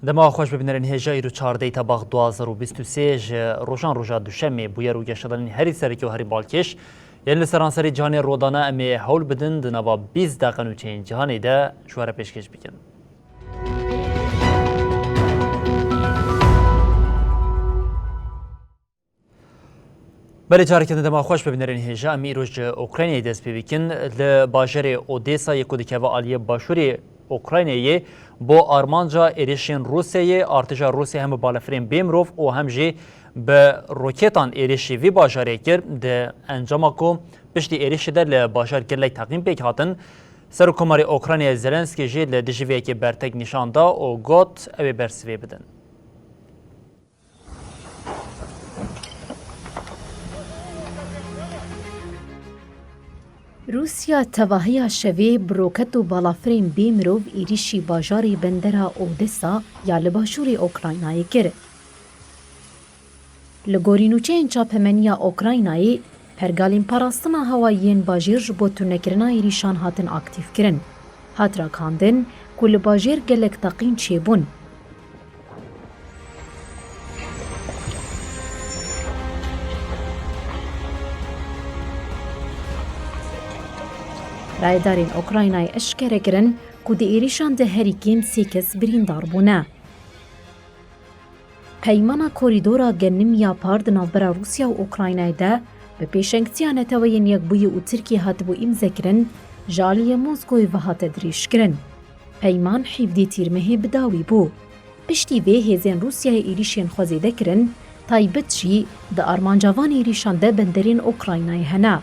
دما خوش ببینرین هجای رو 14 تباغ 2023 روشان روژا دوشمه بویر و گشتدن هری سرکی و هری بالکش یعنی سرانسری جهان رودانه امی حول بدن دنوا 20 دقیقه نوچین جهانی ده شواره پیشکش بکن. بله جارکن دما خوش ببینرین هجا امی روژ اوکراینی دست بکن لباجر اودیسا یکو دکه و آلیه باشوری اوکراینیه با آرمانجا ایریشین روسیه ارتشا روسیه هم بالافرین بیمروف و هم جی به روکتان ایریشی وی باجاره کرد ده انجام کو پشتی ایریشی در لباجر گرلی تقیم بیک هاتن سرکماری اوکراینی زلنسکی جی لدجویه که برتگ نشان دا و گوت اوی برسوی بدن. روسیا تواهی شوی بروکت و بالافرین بیمروف ایریشی باجاری بندرا اودسا یا لباشوری اوکراینایی کرد. لگورینوچه انچا پمنیا اوکراینایی پرگالین پاراستنا هوایین باجیر جبو تونکرنا ایریشان هاتن اکتیف کرن. هات را کاندن کل باجیر گلک تقین چیبون. رایدارین اوکراینای اشکره کرن که دی ایریشان ده هریکین سیکس بریندار بونه. پیمانا کوریدورا گنم یا پارد نافبرا روسیا و اوکراینای ده به پیشنگتیا نتوین یک بوی و ترکی هات بو امزه کرن جالی موسکوی و هات دریش کرن. پیمان حیفدی تیرمهی بداوی بو. پشتی به هزین روسیا ایریشین خوزیده کرن تایبت چی ده آرمانجاوان ایریشان ده بندرین اوکراینای هنه.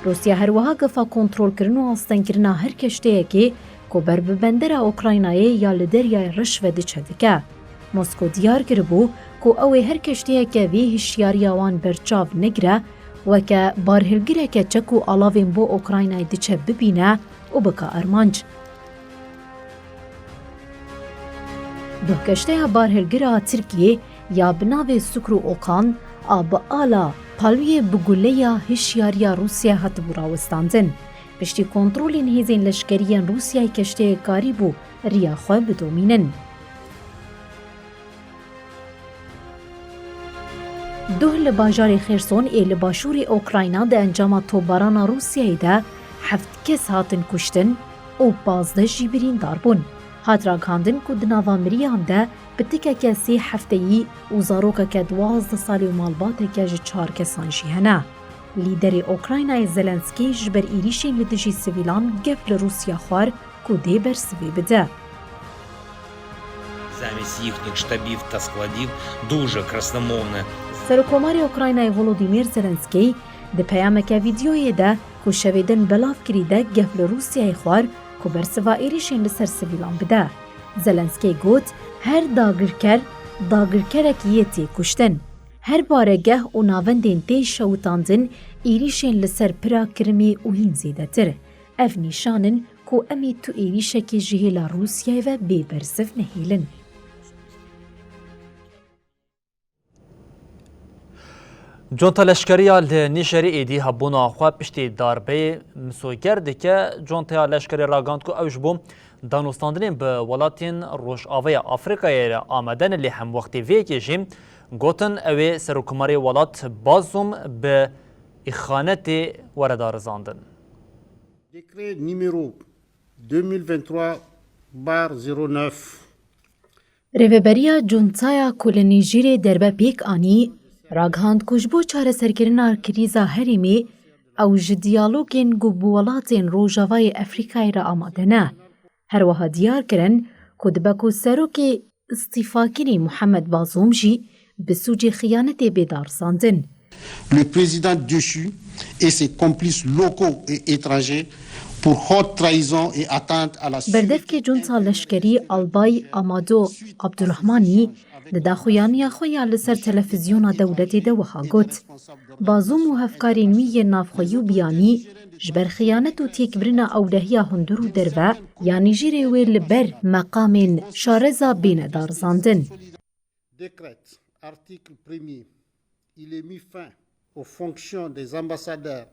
روسیا هر وها گفا کنترل کرن و آستن کرنا هر کشته که بر به بندر اوکراینایی یا لدریای رشوه دچه دکه. موسکو دیار کربو که اوی هر کشته که وی هشیاریاوان برچاو نگره و که بارهلگره که چکو آلاوین بو اوکراینای دچه ببینه و بکا ارمانج. دو کشته بارهلگره ترکیه یا بناو سکرو اوکان آب آلا پالوی بگوله هشیاریا روسیا هات براوستاندن. پشتی کنترولین هیزین لشکریان روسیای کشته کاری بو ریا خواه بدومینن. دوه لباجار خیرسون ای لباشور اوکراینا ده انجام توباران روسیای ده 7 کس هاتن کشتن و 15 جیبرین داربون. هات را کاندن که دناوا مریان ده بتکه کسی هفته‌ای و زاروکه که 12 سالی و مالباته که 4 کسان جیهنه. لیدری اوکراینای زلنسکی جبر ایریشین لدجی سویلان گفت لروسیا خوار که دی بر سوی بده. Замість їхніх штабів та складів дуже красномовне. سرکوماری اوکراینای ولودیمیر زلنسکی ده پیامک ویدیوی ده که شویدن بلاف کریده گفت لروسیای خوار که بر سوا ایریشین لسر سویلان بده. زلنسکی گوت هر داگرکرک یتی کشتن. هر بارگه و ناوندین تی شوتاندن ایریشین لسر پرا کرمی و هین زیده تر. اف نیشانن که امی تو ایریشکی جهیلا روسیای و بی برزف نهیلن. جونتا لشکریا لنیشری ایدی هبون آخوا پشتی داربه مسوگرده که جونتا لشکری راگاند که اوش بوم دانوستاندنین به ولاتین روش آوه افریقای را آمدن لی هم وقتی وی کشیم گوتن اوی سرکماری ولات بازم به اخانت وردار زاندن. Décret numéro 2023/09 ریوبریا جونتایا کل نیجیری دربه پیک آنی راگهاند کشبو چاره سرکرنا کریزا هریمی او جدیالوگین گوبولاتین روژاوای افریقای را آماده نه. هر وها دیار کرن که دبکو سروک استیفاکری محمد بازوم جی بسوجی خیانت بیدار ساندن. le président déchu et ses complices locaux et étrangers pour haute trahison et atteinte à la بردفکی جونتا لشکری آلبای آمادو عبدالرحمانی لداخویانی خویا لسر تلفزیون دولتی دوها گوت بازوم و هفکاری نوی نافخوی و بیانی جبر خیانت و تیکبرنا اولهیا هندور و دربه یعنی جیره وی لبر مقام شارزا بین دارزاندن. décrète, article 1er, il est mis fin aux fonctions des ambassadeurs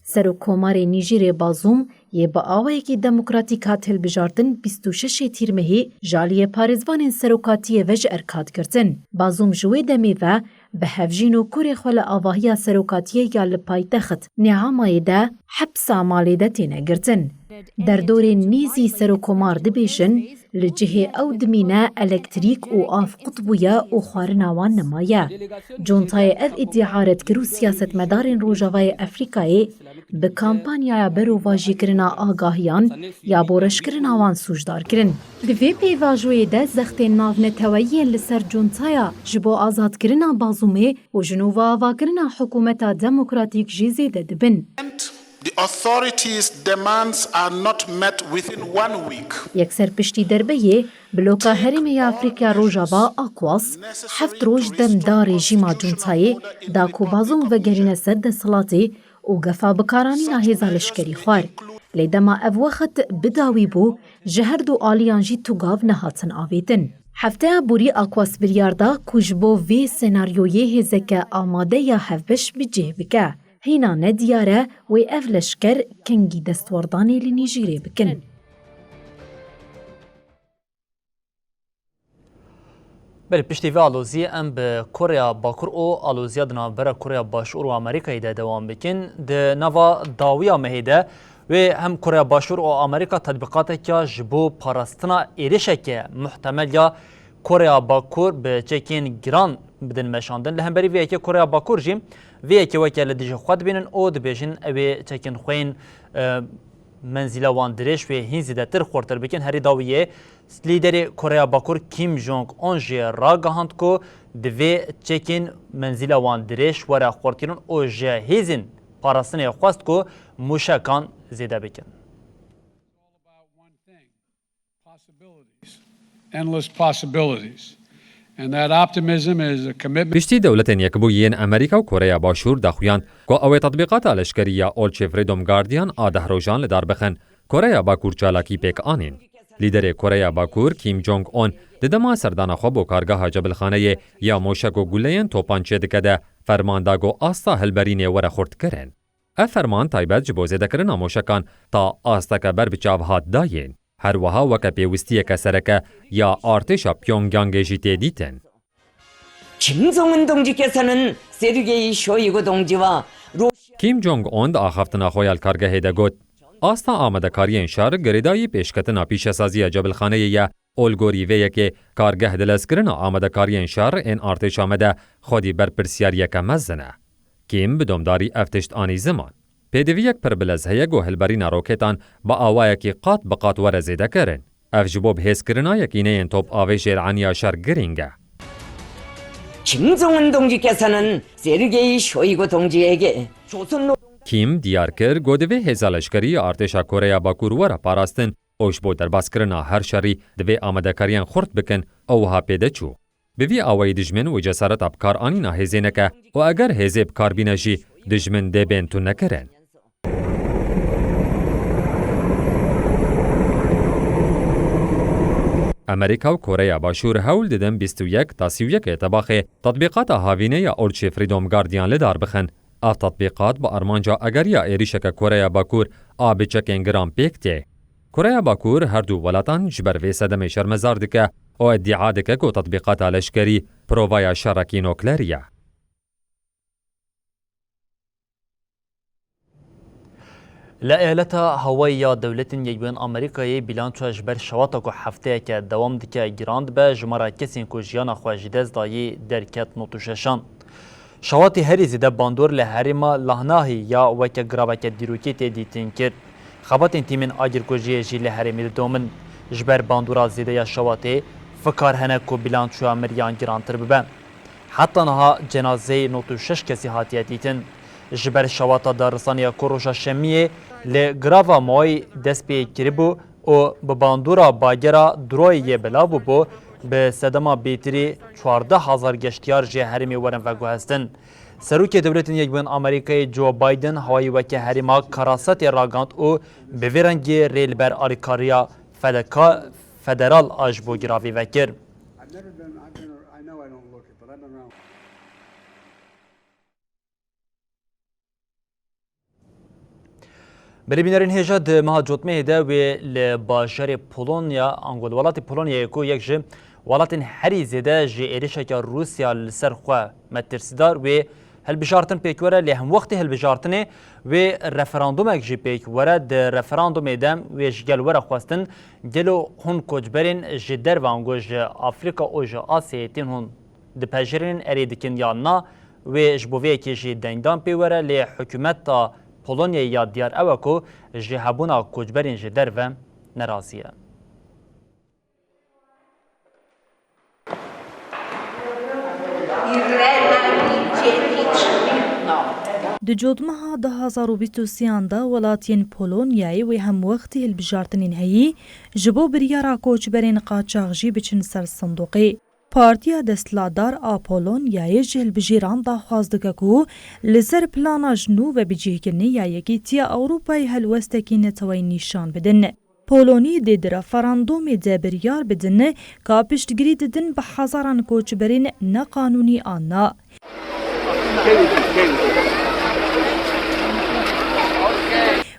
سر کومار نیجر بازوم یه با آوایی که دموکراتیک هاتل بجاردن 26 تیرمهی جالی پارزوان سروکاتی وج ارکاد کردن. بازوم جوی دمی و به هفجین و کوری خول آواهی سروکاتی یا لپای تخت نعامای ده حبس عمالی ده تینه گردن. در دور نیزی سروکومار دبیشن لجهه او دمینه الکتریک و آف قطبویا و خوارناوان نمایه. جونتای اف ادعارت کرو سیاست مدارین روژاوای افریقای به کامپانیا برو واجی کرنا آگاهیان یا بورش کرنا وان سوجدار کرن. دوی پیواجوی ده زخت ناو نتوایی لسر جونتایا جبو آزاد کرنا بازومه و جنوبا آوا کرنا حکومتا دموکراتیک جیزی ده دبن. The authorities' demands are not met within 1 week. یکسر پشتی دربیه بلوکا هرمی افریقیا روژاوا آکواس هفت روش دم رژیما جونتایی دا کو بازوم و گرین سر دسلاتی و گفا بکارانی ناهیزا لشکری خوار. لیدما او وقت بداوی بو جهرد و آلیانجی توگاو نهاتن آویدن. هفته بوری آکواس بریاردا کجبو وی سناریوی هزک آماده یا هفبش بجه بکه. هینا ندیاره و افلشکر کنگی دستوردانی لنیجیری بکن. بله پشتی و آلوزی ام به کره باکور او آلوزیا دنابره کره باشور و امریکایی ده دوام بکن ده نوا داویا مهیده و هم کره باشور و امریکا تطبیقات که جبو پاراستنا ایرشه که محتمل یا کره باکور به چکین گران بدن مشاندن لهم بری وی که کره باکور جیم وی که وکیل دیج خود بینن او دبیجن اوی چکین خوین منزل وان درش و هینزی ده تر خورتر بکن هری داویه لیدر کره باکور کیم جونگ اون جی را گهاند کو دوی چکین منزل وان درش ورا خورتیرون او جی هیزین پاراستنه خواست کو موشکان زیده بکن. Endless possibilities. And that optimism is a commitment. پشتی دولتین یکبویین امریکا و کره باشور دخویان که اوی تطبیقات الاشکریه اولچه فریدوم گاردیان آده روژان لدار بخن کره باکور چالاکی پیک آنین. لیدر کره باکور کیم جونگ اون ددما سردان خواب و کارگاه جبلخانه یا موشک و گولین توپانچه دکده فرمانداگو آستا هلبرین ور خورد کرن. اف فرمان تایبت جبوزه دکرن موشکان تا آستا که بر بچاوهات داین. هر وها وکا پیوستی کسرکه یا ارتشا پیونگیانگ جیتی دیتن. 김정은 동지께서는 세르게이 쇼이구 동지와 کیم جونگ اون دا آخفتنا خویال کارگاه ده گوت آستا آمده کارین شهر گریدایی پیشکتنا پیش سازی جبلخانه یا اولگوری ویه که کارگاه دلز کرنا آمده کارین شهر این ارتش آمده خودی بر پرسیاریه که مزنه. کیم بدومداری افتشت آنی زمان. پیدویک پر بلزهیه گو هلبرین روکتان با آوائه که قات بقات ورزیده کرن. اف جبوب حس کرنا یکینه این توپ آوه شیرعنیا شهر گرینگه. 김정은 동지께서는 세르게이 쇼이구 동지에게 조선노 کیم دیار کر گودوی هزالشکری ارتشا کره باکور ورا پاراستن اوش بو درباس کرنا هر شری دوی آمده کاریان خورد بکن او ها پیده چو. بوی آوای دجمن و جسارت ابکار آنی نهزه نکه و اگر هزه بکار بینجی دجمن ده بین تو نکرن. امریکا و کره باشور هول ددن 21 تا 31 اتباق تطبیقات هاوینه یا اولچه فریدوم گاردیان لدار بخن. اف تطبیقات با ارمانجا اگر یا ایریشک کره باکور آب چکن گرام پیکته. کره باکور هر دو ولاتان جبر وی صدم شرمزار دکه او ادعا دکه کو تطبیقات لشکری پرووایا شرکی نوکلریه. لایلتا هوایی دولت یکبین آمریکایی بیلانچو اجبر شواتا کو هفته که دوام دکه گراند به جمعه کسین کو جیانا خواجیدز دایی درکت نوتوششان. شواتی هری زیده باندور لحریما لحناهی یا وکه گراوکه دیروکی تیدیتین کرد. خباتین تیمین آگر کجیه جی لحریمی دومن جبر باندورا زیده یا شواتی فکر هنه کو بیلانچو امریان گرانتر ببن. حتی نها جنازه 96 کسی هاتیه دیتن. جبر شواتا دارستانی کوروشا شمیه لگراوا مای دست پی کریبو و بباندورا باگرا دروی بلاو بو به صدما بیتری 14,000 گشتیار جه هرمی ورن و گوهستن. سروک دولتین یک بین آمریکای جو بایدن هوایی وکی هریما کراست راگاند و به ویرنگی ریل بر آریکاریا فدرال آجبو گراوی وکر. بری بینرین هجا ده مها جوتمه ده و لباشر پولونیا انگول ولات پولونیا یکو یک جه ولاتن هری زده جه ایریشا که روسیا لسر خواه مترسیدار و هلبجارتن پیکوره لهم وقتی هلبجارتنه و رفراندوم اک جه پیکوره ده رفراندوم دم و جگل وره خواستن گلو هون کجبرین جه در و انگو جه آفریقا و جه آسیه تین هون ده پجرین اریدکن یا نا و جبووی که جه دنگدان پیوره لی حکومت تا پولونیا یا دیار اوکو جهابونا کجبرین جدر و نرازیه. د جودمها ده 2023 دا ولاتین پولونیای و هم وقتی هلبجارتنین هایی جبو بریارا کوچبرین قاچاغجی بچن سر صندوقی. پارتیا دستلادار آپولونیای جهل بجیران دا خوازدگه کو لسر پلانا جنو و بجیهگرنی یا یکی تیا اوروپای هلوستکی نتوی نیشان بدن. پولونی د رفراندوم ده بریار بدن که پشتگیری ددن به هزاران کوچبرین نقانونی آنا.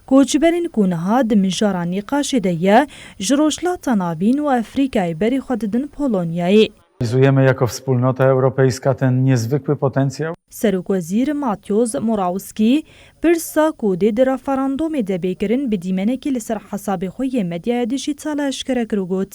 کوچبرین کونها د مجارانی قاشده یا جروشلا تنابین و افریقای بری خوددن پولونیای. Realizujemy jako wspólnota europejska ten niezwykły potencjał. سروک وزیر ماتیوز موراوسکی پرسا کودی در رفراندوم ده بیکرین بدیمنه که لسر حساب خوی مدیا دیجیتال اشکره کروگوت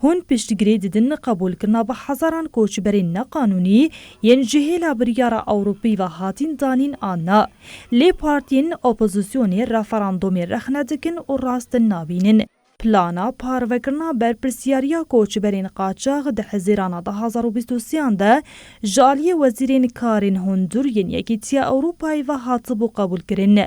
هون پشتگیری دیدن قبول کرنا به هزاران کوچبرین نقانونی ین جهیل بریار اوروپی و هاتین دانین آنا لی پارتین اپوزیسیونی رفراندوم رخندکن و راست نابینن پلانا پاروکرنا بر پرسیاریا کوچبرین قاچاغ ده حزیرانا ده 2023 ده جالی وزیرین کارین هندور ین یکیتیا اوروپای و هاتبو قبول کرن.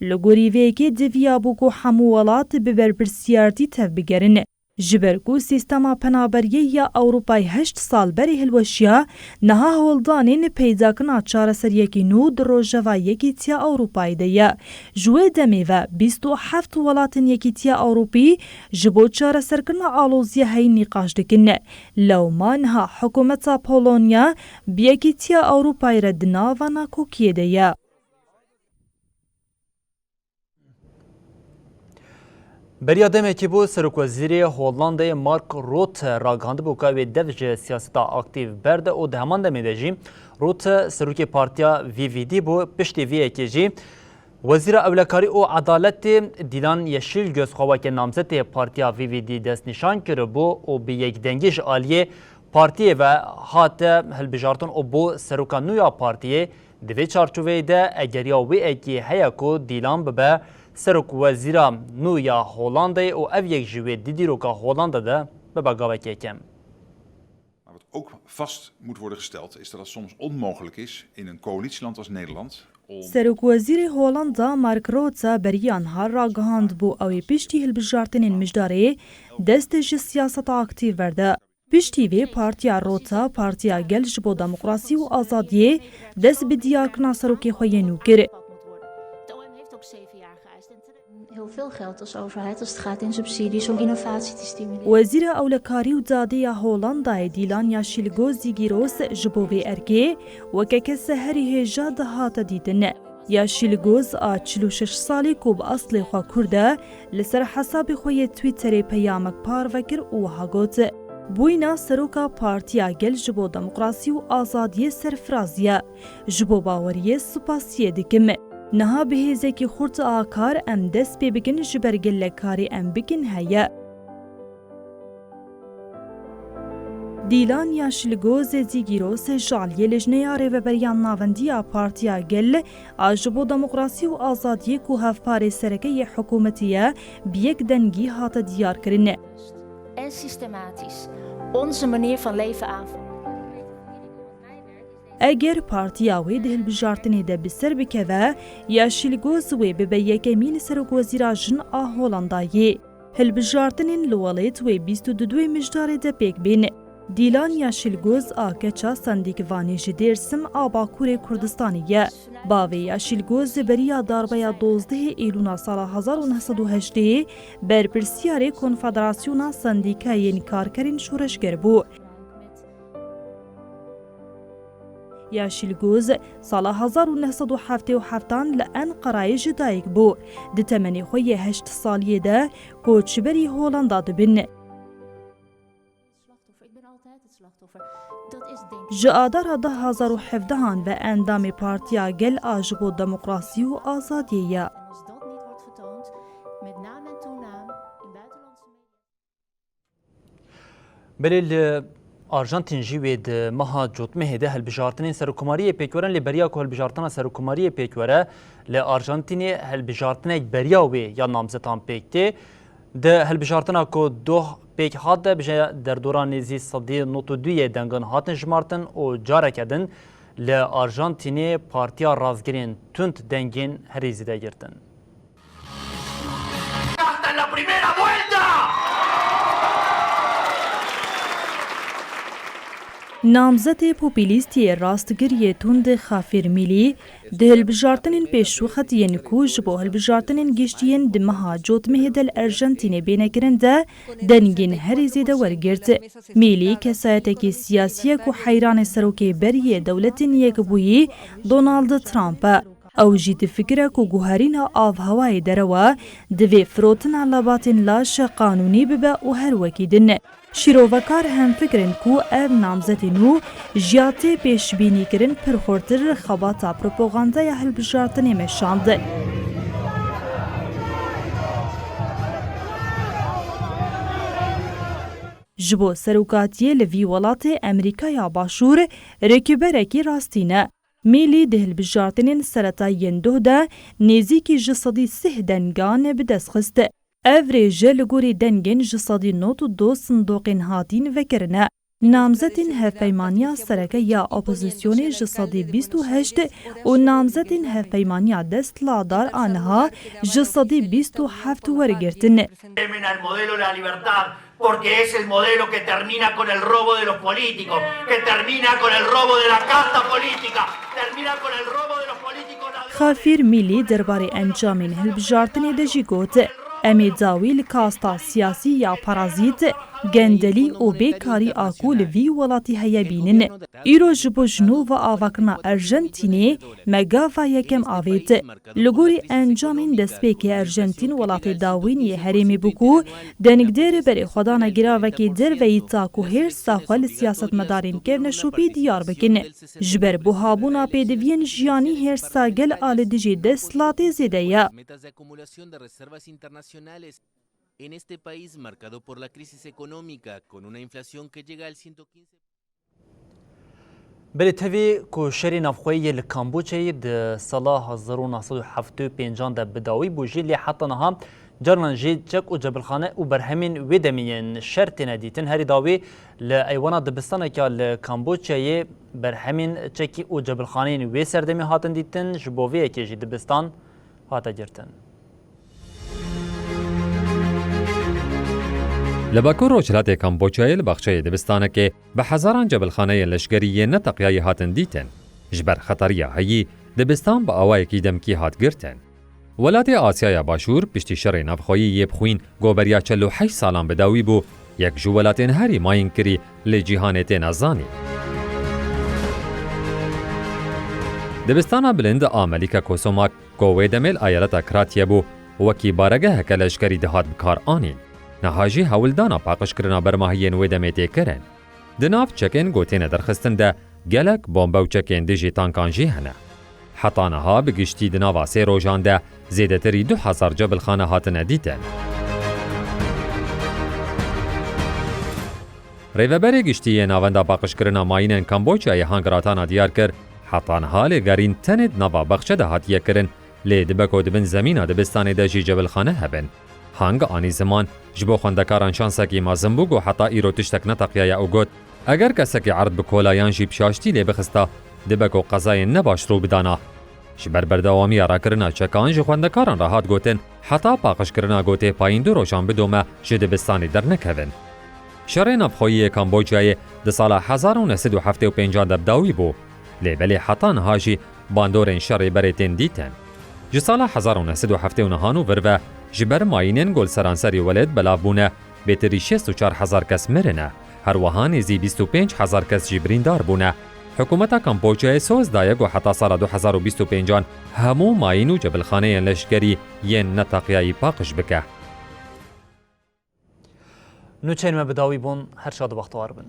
لگوری ویکی دویا بوکو حمولات ببر پرسیارتی تف بگرن. جبرکو سیستما پنابریه یا اوروپای 8 سال بری هلوشیا نها هولدانین پیداکنا چاره سریکی نو در روژوا یکی تیا اوروپای دیا. جوه دمی و 27 ولاتن یکی تیا اوروپی جبو چاره سرکنا آلوزیه های نقاش دکن. لو ما نها حکومتا پولونیا بیکی تیا اوروپای ردنا و ناکوکیه دیا. بریادم که بو سرک وزیری هولنده مارک روت راگاند بو که و دوج سیاست اکتیو برده و دهمان دمیده جی روت سرک پارتیا VVD بو پشتی وی که جی وزیر اولکاری و عدالت دیلان یشیل گوزخوا که نامزد پارتیا VVD دست نشان کرده بو و به یک دنگیش آلیه پارتی و هات هلبجارتون و بو سرک نویا پارتی دوی چارچوه ده اگریا وی اکی هیا کو دیلان ببه سرک وزیرا نویا هولنده و او یک جوی دیدی رو که هولنده ده به بگاوه که کم. Wat ook vast moet worden gesteld is dat het soms onmogelijk is in een coalitieland als Nederland om... سرک وزیر هولندا مارک روتا بریان ها راگهاند بو اوی پشتی هلبجارتنین مجداره دستش سیاست اکتیو برده. پشتی وی پارتیا روتا پارتیا گل جبو دموکراسی و آزادیه دست بدیارکنا سروکی خوی نو کرد. Heel veel geld als overheid als het gaat in subsidies om innovatie te stimuleren. وزیر اولکاری و داده هولندا دیلان یاشیلگو زیگیروس جبوی ارگی و که کس هری هجا ده هات دیدن. یاشیلگوز 46 سالی کوب اصل خوا کرده لسر حساب خوی تویتر پیامک پار وکر و هاگوت. بوینا سروکا پارتیا گل جبو دموکراسی و آزادی سرفرازیه جبو باوریه سپاسیه دکم. نها بهیزه که خورت آکار ام دست بی بگن جبرگل کاری ام بگن هیا. دیلان یاشلگوز زیگیروس جالیه لجنه ریوبریان ناوندی پارتیا گل آجبو دموکراسی و آزادی که هف پاره سرکه حکومتیه بیک دنگی هات دیار کرنه. en systematisch onze manier van leven aanvallen. ئەگەر پارتیاوێ دهلبژارتنێدا بسەر بکەوە یاشیلگۆز وێ ببە یەکەمین سەرۆکوەزیرا ژن ئا هۆڵەندایê هەلبژارتنên li welêt wê 22 mijdarê de pêk bên. Dîlan Yaşilgoz a keça sendîkvanê ji Dêrsim a Bakurê Kurdistanê ye. Bavê Yaşilgoz ji beriya darbeya 12 Îlûna sala 1980 berpirsiyarê Konfederasyona Sendîkayên Karkerên Şoreşger bû. Yaşilgoz sala 1977 li Enqerayê ji dayîk bû. Di temenê xwe yê 8 saliyê de koçberî Holanda dibin. Ji adara 2017 ve endamê Partiya Gel a ji bo Demokrasî û Azadiyê ye. Belê Arjantin jî wê di meha cotmehê de helbijartinên serokkomariyê pêkwerin lê beriya ku helbijartina serokkomariyê pêkwere li Arjantinê helbijartinek beriya wê ya namzetan pêk tê di helbijartina ku doh pêk hat de bije derdora nêzî sedî notoduyê dengin hatin jimartin û careke din li Arjantinê Partiya Razgirên Tund dengên herî zêde girtin. Namzetê popülîstiyê rastgiriyê Tund Xafir Milî di hilbijartinên pêşxwixetiyên ku ji bo hilbijartinên giştiyên di meha cotmehê de li Arjantinê bênekirin de dengên herî zêde wergirt. Milî kesayetekî siyasî ku heyranê serokê beriyê dewletên Yekbûyî Donald Trump e. Ew jî difikire ku guherîna avhewayê derewe divê firotina lebatên laş qanûnî bibe û her wekî din. Şîrovekar hemfikirin ku ev namzetên nû jiya tê pêşbînîkirin pirxortir xebata propagandaya hilbijartinê meşand. Ji bo serokatiyê li vî welatê Amerîkaya Başûr rêkîberekî rastî ne. Milî di hilbijartinên seretayên doh de nêzîkî ji sedî sih dengan bi dest xist. Ev rêje li gorî dengên ji sedî not û do sindoqên hatîn vekirine. Namzetên hevpeymaniya sereke ya opozisyonê ji sedî 28 û namzetên hevpeymaniya destladar aniha ji sedî 27 wergirtin. Porque es el modelo que termina con el robo de los políticos, que termina con el robo de la casta política, termina con el robo de los políticos. Xafir Milî derbarê encamên hilbijartinê de jî got. Em ê dawî li kasta siyasî ya parazît, gendelî û bêkarî a ku li vî welatî heye bînin. Îro ji bo jinova avakirina Arjantinê megava yekem avêt. Li gorî encamên destpêkê Arjantin welatê dawîniyê herêmê bû ku denigdêrê berê xwedana giravekê derveyî ta ku hêrsa xwe li siyasetmedarên kevne şopî diyar bikin. Ji ber buhabûna pêdiviyên jiyanî hêrsa gel a li dijî desthilatê zêde ye. En este país marcado por la crisis económica con una inflación que llega al 115%. Belê tevê ku şerê navxweyî li Kamboçyayê di sala 1975 de bi dawî bû jî lê heta niha caran jê çek û cebilxane û berhemên wê demiyên şer têne dîtin herî dawî li eywana dibistaneka li Kamboçyayê berhemên çekî û cebilxaneyên wê serdemî hatin dîtin ji bo vê yekê jî dibistan hate girtin. Li Bakur rojhilatê Kamboçyayê li baxçeyê dibistanekê bi hezaran cebilxaneyên leşkerî ne teqyayê hatin dîtin. Ji ber xetariya heyî dibistan bi awayekî demkî hat girtin. Welatê Asyaya Başûr piştî şerê navxweyî yê bixwîn goberiya 48 salan bi dawî bû, yek ji welatên herî mayîn kirî lê cîhanê tê nezanî. Dibistana bilind a Melîka Kosomak ku wê demê li eyaleta Kiratiyê bû wekî baregeheke leşkerî dihat bi kar anîn. Niha jî hewildana paqijkirina bermahiyên wê demê tê kirin. Di nav çekên gotêne derxistin de gelek bombe û çekên dijî tankan jî hene. Heta niha bi giştî di nava sê rojan de zêdetirî 2000 cebilxane hatine dîtin. Rêveberê giştiyê navenda paqijkirina mayînên Kamboçyayê hangiratana diyar kir, heta niha lêgerîn tenê di nava baxçe de hatiye kirin, lê dibe ku dibin zemîna dibistanê de jî cebilxane hebin. هنگ آنی زمان جبو خوندکاران شانسکی مازن بوگ و حتی ایرو تشتک نتقیای او گوت اگر کسکی عرض بکولایان جیب شاشتی لی بخستا دبکو قضای نباش رو بدانا. جبر بردوامی را کرنا چکان جی خوندکاران را هات گوتن حتی پاقش کرنا گوته پایین دو روشان بدومه جد بستانی در نکوین. شر نفخویی کامبوجای ده سال 1975 دبداوی بو لیبلی حتی نهاجی باندورین شر بریتین دیتن. جی سال 1979 ورو جبر ماینین گل سرانسری ولد بلابونه بهتری 64,000 کس مرنه. هر وهان زی 25,000 کس جبریندار بونه. حکومت کامبوجای سوز دایگ و حتی سال 2025 همو ماین و جبلخانه لشکری ین نتاقیایی پاقش بکه. نوچین ما بداوی بون هر شاد وقت وار بن.